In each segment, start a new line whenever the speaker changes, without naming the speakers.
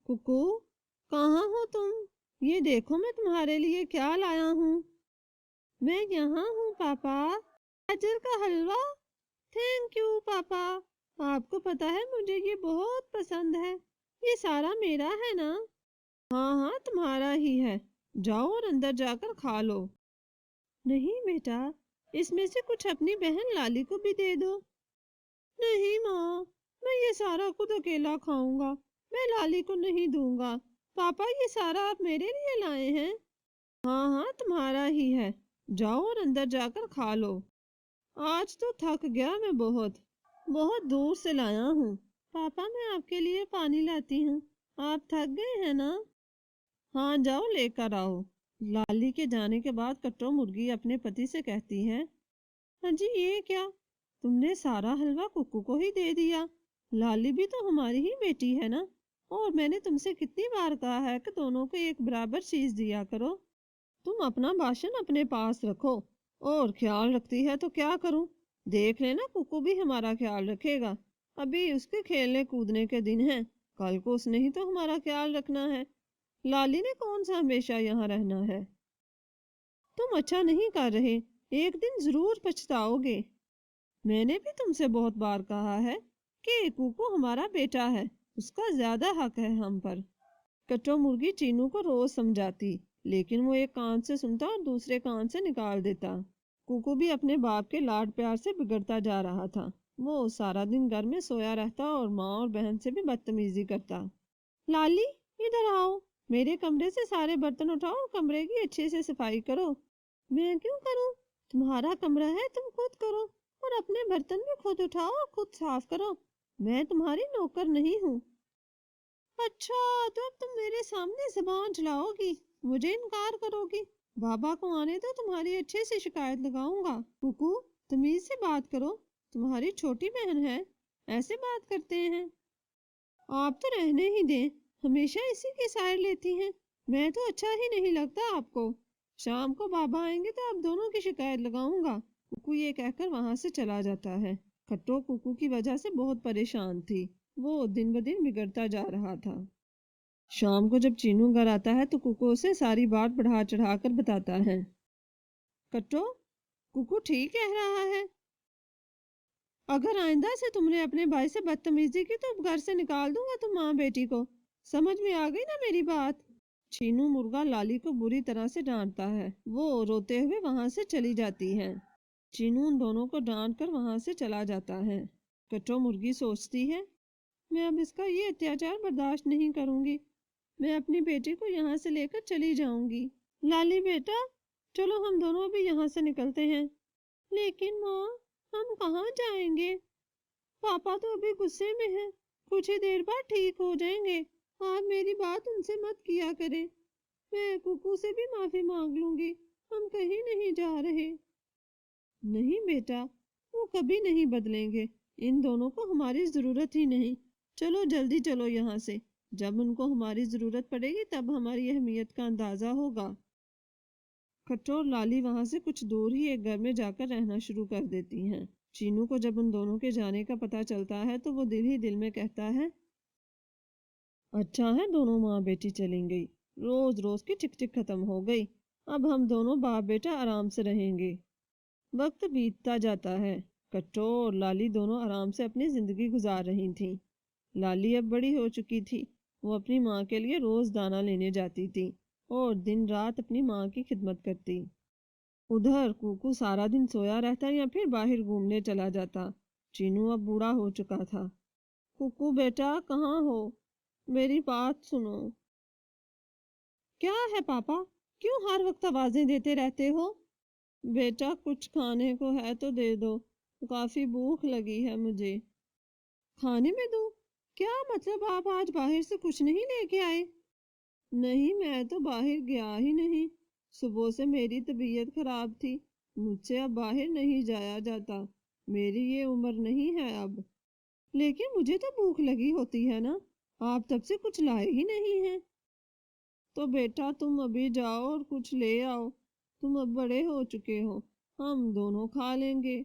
कुकू, कहाँ हो तुम? ये देखो मैं तुम्हारे लिए क्या लाया हूँ। मैं यहाँ हूँ पापा। गाजर का हलवा। थैंक यू पापा। आपको पता है मुझे ये बहुत पसंद है। ये सारा मेरा है ना? हाँ हाँ, तुम्हारा ही है। जाओ और अंदर जाकर खा लो। नहीं बेटा, इसमें से कुछ अपनी बहन लाली को भी दे दो। नहीं माँ, मैं ये सारा खुद अकेला खाऊंगा। मैं लाली को नहीं दूंगा। पापा, ये सारा आप मेरे लिए लाए हैं? हाँ हाँ, तुम्हारा ही है। जाओ और अंदर जाकर खा लो। आज तो थक गया मैं बहुत। बहुत दूर से लाया हूँ। पापा, मैं आपके लिए पानी लाती हूँ। आप थक गए हैं ना? हाँ, जाओ लेकर आओ। लाली के जाने के बाद कट्टो मुर्गी अपने पति से कहती है, हाँ जी, ये क्या? तुमने सारा हलवा कुक्कू को ही दे दिया। लाली भी तो हमारी ही बेटी है ना। और मैंने तुमसे कितनी बार कहा है कि दोनों को एक बराबर चीज दिया करो। तुम अपना भाषण अपने पास रखो। और ख्याल रखती है तो क्या करूं? देख लेना, कुक्कू भी हमारा ख्याल रखेगा। अभी उसके खेलने कूदने के दिन हैं। कल को उसने ही तो हमारा ख्याल रखना है। लाली ने कौन सा हमेशा यहाँ रहना है। तुम अच्छा नहीं कर रहे। एक दिन जरूर पछताओगे। मैंने भी तुमसे बहुत बार कहा है कि कुकू हमारा बेटा है। उसका ज्यादा हक है हम पर। कट्टो मुर्गी चीनू को रोज समझाती, लेकिन वो एक कान से सुनता और दूसरे कान से निकाल देता। कुकू भी अपने बाप के लाड प्यार से बिगड़ता जा रहा था। वो सारा दिन घर में सोया रहता और माँ और बहन से भी बदतमीजी करता। लाली, इधर आओ। मेरे कमरे से सारे बर्तन उठाओ और कमरे की अच्छे से सफाई करो। मैं क्यों करूं? तुम्हारा कमरा है, तुम खुद करो। और अपने बर्तन भी खुद उठाओ और खुद साफ करो। मैं तुम्हारी नौकर नहीं हूँ। अच्छा, तो अब तुम मेरे सामने जुबान चलाओगी, मुझे इनकार करोगी? बाबा को आने दो, तुम्हारी अच्छे से शिकायत लगाऊंगा। कुकू, तमीज से बात करो। तुम्हारी छोटी बहन है, ऐसे बात करते हैं? आप तो रहने ही दें। हमेशा इसी की साइड लेती हैं। मैं तो अच्छा ही नहीं लगता आपको। शाम को बाबा आएंगे तो आप दोनों की शिकायत लगाऊंगा। कुकू ये कहकर वहां से चला जाता है। खट्टो कुकू की वजह से बहुत परेशान थी। वो दिन ब दिन बिगड़ता जा रहा था। शाम को जब चीनू घर आता है तो कुकू उसे सारी बात बढ़ा चढ़ा कर बताता है। कट्टो, कुकू ठीक कह रहा है। अगर आइंदा से तुमने अपने भाई से बदतमीजी की तो घर से निकाल दूंगा तुम माँ बेटी को। समझ में आ गई ना मेरी बात? चीनू मुर्गा लाली को बुरी तरह से डांटता है। वो रोते हुए वहां से चली जाती है। चीनू उन दोनों को डांट कर वहां से चला जाता है। कट्टो मुर्गी सोचती है, मैं अब इसका ये अत्याचार बर्दाश्त नहीं करूंगी। मैं अपनी बेटी को यहाँ से लेकर चली जाऊंगी। लाली बेटा, चलो हम दोनों भी यहाँ से निकलते हैं। लेकिन माँ, हम कहाँ जाएंगे? पापा तो अभी गुस्से में हैं। कुछ ही देर बाद ठीक हो जाएंगे। आप मेरी बात उनसे मत किया करें। मैं कुकू से भी माफी मांग लूंगी। हम कहीं नहीं जा रहे। नहीं बेटा, वो कभी नहीं बदलेंगे। इन दोनों को हमारी जरूरत ही नहीं। चलो जल्दी चलो यहाँ से। जब उनको हमारी जरूरत पड़ेगी तब हमारी अहमियत का अंदाजा होगा। खट्टू और लाली वहां से कुछ दूर ही एक घर में जाकर रहना शुरू कर देती हैं। चीनू को जब उन दोनों के जाने का पता चलता है तो वो दिल ही दिल में कहता है, अच्छा है दोनों माँ बेटी चली गई। रोज रोज की टिक टिक खत्म हो गई। अब हम दोनों बाप बेटा आराम से रहेंगे। वक्त बीतता जाता है। कट्टो और लाली दोनों आराम से अपनी जिंदगी गुजार रही थीं। लाली अब बड़ी हो चुकी थी। वो अपनी माँ के लिए रोज दाना लेने जाती थी और दिन रात अपनी माँ की खिदमत करती। उधर कुकू सारा दिन सोया रहता या फिर बाहर घूमने चला जाता। चीनू अब बूढ़ा हो चुका था। कुकू बेटा, कहाँ हो? मेरी बात सुनो। क्या है पापा? क्यों हर वक्त आवाजें देते रहते हो? बेटा, कुछ खाने को है तो दे दो। काफी भूख लगी है मुझे। खाने में दूं? क्या मतलब, आप आज बाहर से कुछ नहीं लेके आए? नहीं, मैं तो बाहर गया ही नहीं। सुबह से मेरी तबीयत खराब थी। मुझसे अब बाहर नहीं जाया जाता। मेरी ये उम्र नहीं है अब। लेकिन मुझे तो भूख लगी होती है ना। आप तब से कुछ लाए ही नहीं हैं। तो बेटा तुम अभी जाओ और कुछ ले आओ। तुम अब बड़े हो चुके हो। हम दोनों खा लेंगे।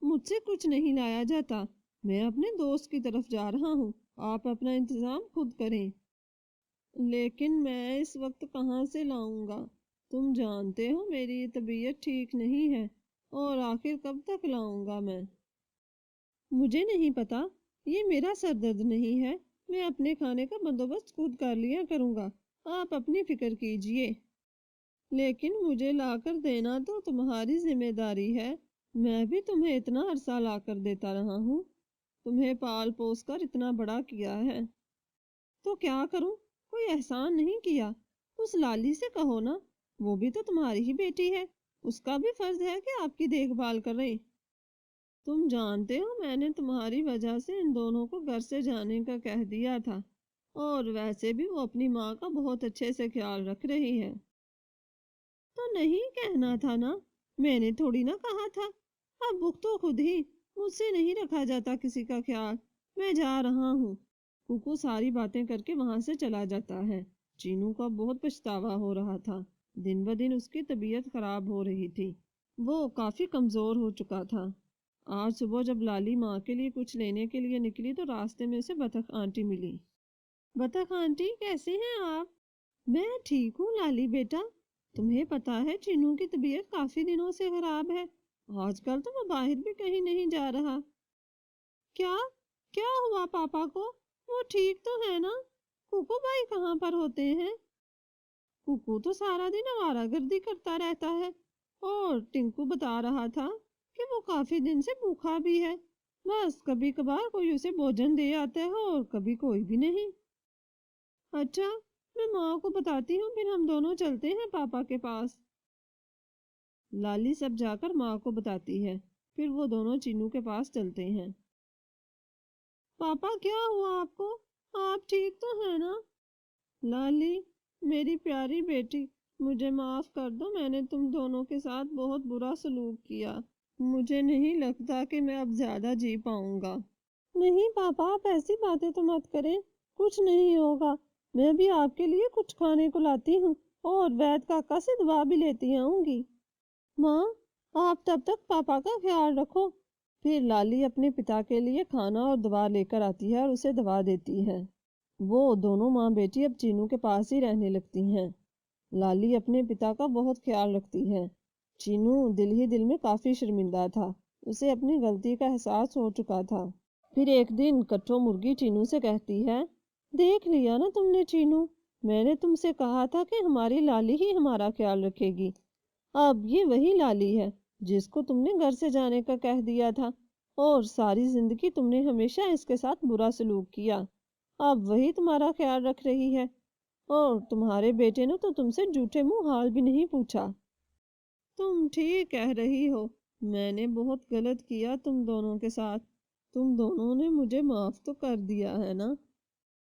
मुझसे कुछ नहीं लाया जाता। मैं अपने दोस्त की तरफ जा रहा हूँ। आप अपना इंतजाम खुद करें। لیکن میں اس وقت کہاں سے لاؤں گا؟ تم جانتے ہو میری طبیعت ٹھیک نہیں ہے، اور آخر کب تک لاؤں گا میں؟ مجھے نہیں پتا، یہ میرا سر درد نہیں ہے، میں اپنے کھانے کا بندوبست خود کر لیا کروں گا، آپ اپنی فکر کیجئے۔ لیکن مجھے لا کر دینا تو تمہاری ذمہ داری ہے، میں بھی تمہیں اتنا عرصہ لا کر دیتا رہا ہوں، تمہیں پال پوس کر اتنا بڑا کیا ہے، تو کیا کروں؟ کوئی احسان نہیں کیا؟ اس لالی سے کہو نا، وہ بھی تو تمہاری ہی بیٹی ہے، اس کا بھی فرض ہے کہ آپ کی دیکھ بھال کرے۔ تم جانتے ہو میں نے تمہاری وجہ سے ان دونوں کو گھر سے جانے کا کہہ دیا تھا، اور ویسے بھی وہ اپنی ماں کا بہت اچھے سے خیال رکھ رہی ہے۔ تو نہیں کہنا تھا نا، میں نے تھوڑی نہ کہا تھا، اب بک تو خود ہی، مجھ سے نہیں رکھا جاتا کسی کا خیال، میں جا رہا ہوں۔ کوکو ساری باتیں کر کے وہاں سے چلا جاتا ہے۔ چینو کا بہت پچھتاوا ہو رہا تھا، دن بدن اس کی طبیعت خراب ہو رہی تھی، وہ کافی کمزور ہو چکا تھا۔ آج صبح جب لالی ماں کے لیے کچھ لینے کے لیے نکلی تو راستے میں سے بطخ آنٹی ملی۔ بطخ آنٹی، کیسے ہیں آپ؟ میں ٹھیک ہوں لالی بیٹا، تمہیں پتا ہے چینو کی طبیعت کافی دنوں سے خراب ہے، آج کل تو وہ باہر بھی کہیں نہیں جا رہا۔ کیا کیا ہوا پاپا کو؟ وہ ٹھیک تو ہے نا؟ کوکو بھائی کہاں پر ہوتے ہیں؟ کوکو تو سارا دن آوارہ گردی کرتا رہتا ہے، اور ٹنکو بتا رہا تھا کہ وہ کافی دن سے بھوکا بھی ہے، بس کبھی کبھار کوئی اسے بھوجن دے آتا ہے اور کبھی کوئی بھی نہیں۔ اچھا، میں ماں کو بتاتی ہوں، پھر ہم دونوں چلتے ہیں پاپا کے پاس۔ لالی سب جا کر ماں کو بتاتی ہے، پھر وہ دونوں چینو کے پاس چلتے ہیں۔ پاپا کیا ہوا آپ کو؟ آپ ٹھیک تو ہیں نا؟ لالی میری پیاری بیٹی، مجھے معاف کر دو، میں نے تم دونوں کے ساتھ بہت برا سلوک کیا، مجھے نہیں لگتا کہ میں اب زیادہ جی پاؤں گا۔ نہیں پاپا، آپ ایسی باتیں تو مت کریں، کچھ نہیں ہوگا، میں بھی آپ کے لیے کچھ کھانے کو لاتی ہوں، اور وید کاکا سے دعا بھی لیتی آؤں گی۔ ماں، آپ تب تک پاپا کا خیال رکھو۔ پھر لالی اپنے پتا کے لیے کھانا اور دوا لے کر آتی ہے اور اسے دوا دیتی ہے۔ وہ دونوں ماں بیٹی اب چینو کے پاس ہی رہنے لگتی ہیں۔ لالی اپنے پتا کا بہت خیال رکھتی ہے۔ چینو دل ہی دل میں کافی شرمندہ تھا، اسے اپنی غلطی کا احساس ہو چکا تھا۔ پھر ایک دن کٹھو مرغی چینو سے کہتی ہے، دیکھ لیا نا تم نے چینو، میں نے تم سے کہا تھا کہ ہماری لالی ہی ہمارا خیال رکھے گی، اب یہ وہی لالی ہے جس کو تم نے گھر سے جانے کا کہہ دیا تھا، اور ساری زندگی تم نے ہمیشہ اس کے ساتھ برا سلوک کیا، اب وہی تمہارا خیال رکھ رہی ہے، اور تمہارے بیٹے نے تو تم سے جھوٹے منہ حال بھی نہیں پوچھا۔ تم ٹھیک کہہ رہی ہو، میں نے بہت غلط کیا تم دونوں کے ساتھ، تم دونوں نے مجھے معاف تو کر دیا ہے نا؟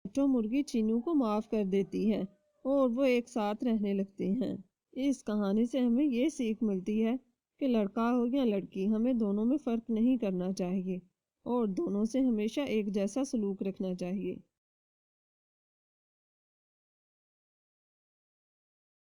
کٹھو مرغی چینو کو معاف کر دیتی ہے، اور وہ ایک ساتھ رہنے لگتے ہیں۔ اس کہانی سے ہمیں یہ سیکھ ملتی ہے کہ لڑکا ہو یا لڑکی، ہمیں دونوں میں فرق نہیں کرنا چاہیے، اور دونوں سے ہمیشہ ایک جیسا سلوک رکھنا چاہیے۔